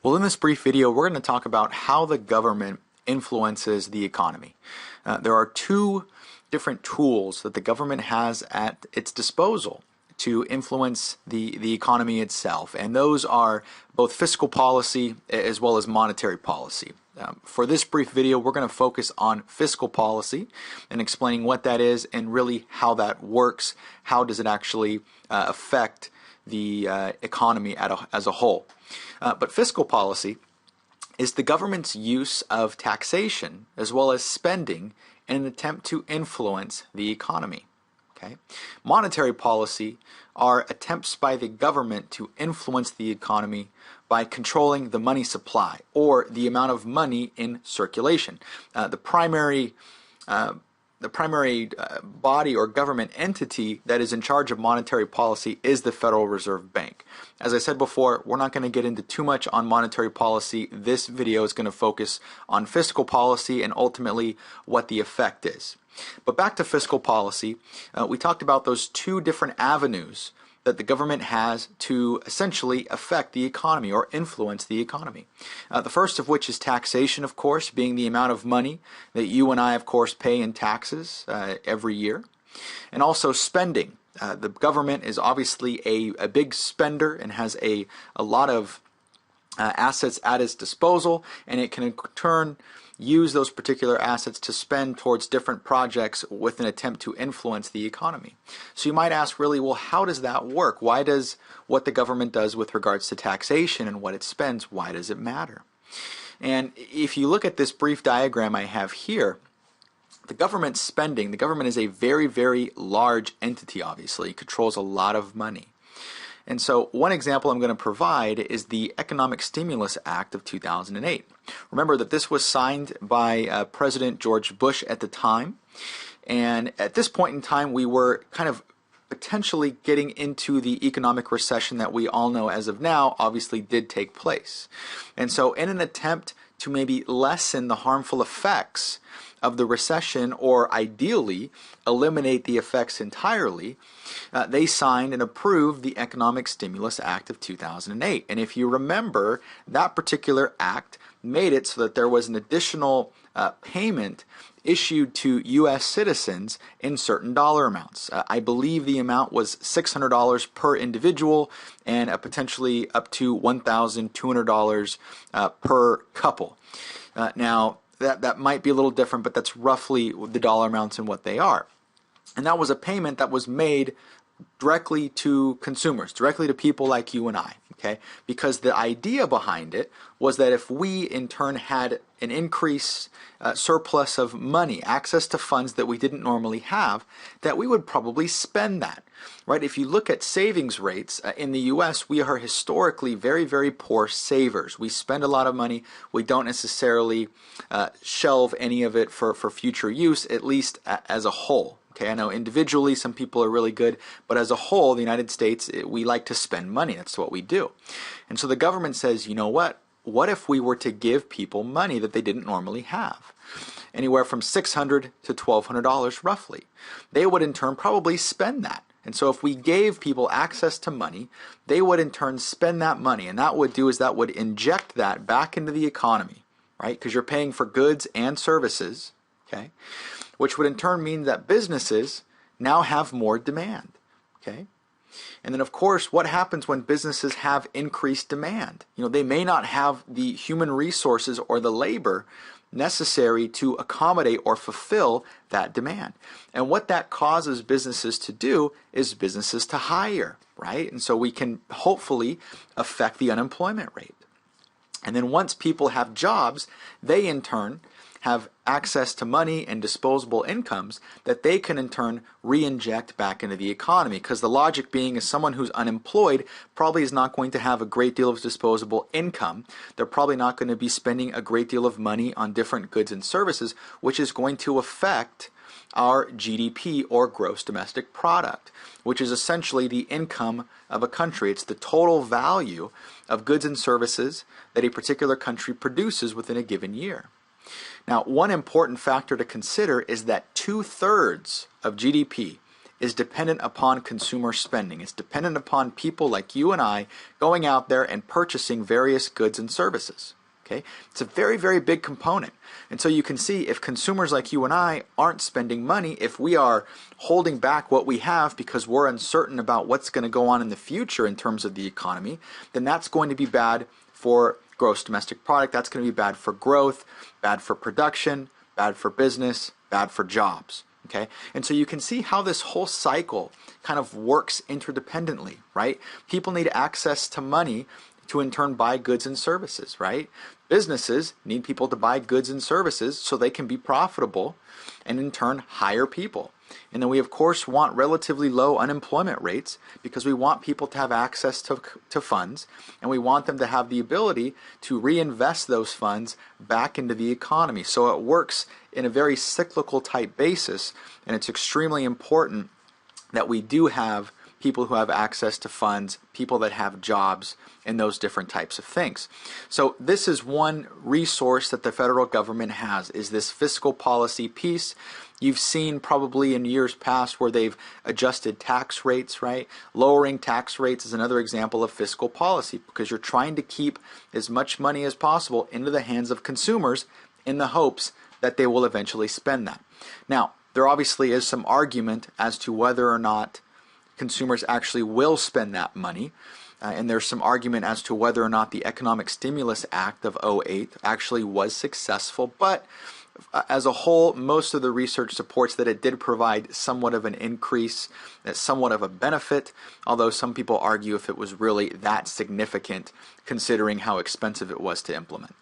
Well, in this brief video, we're going to talk about how the government influences the economy. There are two different tools that the government has at its disposal to influence the economy itself, and those are both fiscal policy as well as monetary policy. For this brief video, we're going to focus on fiscal policy and explaining what that is and really how that works. How does it actually affect the economy as a whole? But fiscal policy is the government's use of taxation as well as spending in an attempt to influence the economy. Okay? Monetary policy are attempts by the government to influence the economy by controlling the money supply or the amount of money in circulation. The primary body or government entity that is in charge of monetary policy is the Federal Reserve Bank. As I said before, we're not going to get into too much on monetary policy. This video is going to focus on fiscal policy and ultimately what the effect is. But back to fiscal policy, we talked about those two different avenues that the government has to essentially affect the economy or influence the economy. The first of which is taxation, of course, being the amount of money that you and I, of course, pay in taxes every year. And also spending. The government is obviously a big spender and has a lot of assets at its disposal, and it can in turn use those particular assets to spend towards different projects with an attempt to influence the economy. So you might ask, really, well, how does that work? Why does what the government does with regards to taxation and what it spends, why does it matter? And if you look at this brief diagram I have here, the government spending, the government is a very, very large entity, obviously. It controls a lot of money. And so one example I'm going to provide is the Economic Stimulus Act of 2008. Remember that this was signed by President George Bush at the time. And at this point in time, we were kind of potentially getting into the economic recession that we all know as of now obviously did take place. And so in an attempt to maybe lessen the harmful effects of the recession, or ideally eliminate the effects entirely, they signed and approved the Economic Stimulus Act of 2008. And if you remember, that particular act made it so that there was an additional payment issued to U.S. citizens in certain dollar amounts. I believe the amount was $600 per individual and potentially up to $1,200 per couple. Now, that might be a little different, but that's roughly the dollar amounts and what they are. And that was a payment that was made directly to consumers, directly to people like you and I, okay? Because the idea behind it was that if we in turn had an increased surplus of money, access to funds that we didn't normally have, that we would probably spend that, right? If you look at savings rates in the U.S., we are historically very, very poor savers. We spend a lot of money. We don't necessarily shelve any of it for future use, at least as a whole. Okay, I know individually some people are really good, but as a whole, the United States, we like to spend money. That's what we do. And so the government says, you know what? What if we were to give people money that they didn't normally have? Anywhere from $600 to $1,200 roughly. They would in turn probably spend that. And so if we gave people access to money, they would in turn spend that money. And that would do is that would inject that back into the economy, right? Because you're paying for goods and services, okay? Which would in turn mean that businesses now have more demand, okay? And then, of course, what happens when businesses have increased demand? You know, they may not have the human resources or the labor necessary to accommodate or fulfill that demand. And what that causes businesses to do is businesses to hire, right? And so we can hopefully affect the unemployment rate. And then once people have jobs, they in turn have access to money and disposable incomes that they can in turn re-inject back into the economy. Because the logic being is someone who's unemployed probably is not going to have a great deal of disposable income. They're probably not going to be spending a great deal of money on different goods and services, which is going to affect our GDP, or gross domestic product, which is essentially the income of a country. It's the total value of goods and services that a particular country produces within a given year. Now, one important factor to consider is that 2/3 of GDP is dependent upon consumer spending. It's dependent upon people like you and I going out there and purchasing various goods and services. Okay? It's a very, very big component. And so you can see if consumers like you and I aren't spending money, if we are holding back what we have because we're uncertain about what's going to go on in the future in terms of the economy, then that's going to be bad for gross domestic product. That's going to be bad for growth, bad for production, bad for business, bad for jobs. Okay? And so you can see how this whole cycle kind of works interdependently, right? People need access to money to in turn buy goods and services, right? Businesses need people to buy goods and services so they can be profitable and in turn hire people. And then we of course want relatively low unemployment rates because we want people to have access to funds, and we want them to have the ability to reinvest those funds back into the economy. So it works in a very cyclical type basis, and it's extremely important that we do have people who have access to funds, people that have jobs, and those different types of things. So this is one resource that the federal government has, is this fiscal policy piece. You've seen probably in years past where they've adjusted tax rates, right? Lowering tax rates is another example of fiscal policy, because you're trying to keep as much money as possible into the hands of consumers in the hopes that they will eventually spend that. Now, there obviously is some argument as to whether or not consumers actually will spend that money. And there's some argument as to whether or not the Economic Stimulus Act of '08 actually was successful. But as a whole, most of the research supports that it did provide somewhat of an increase, somewhat of a benefit, although some people argue if it was really that significant considering how expensive it was to implement.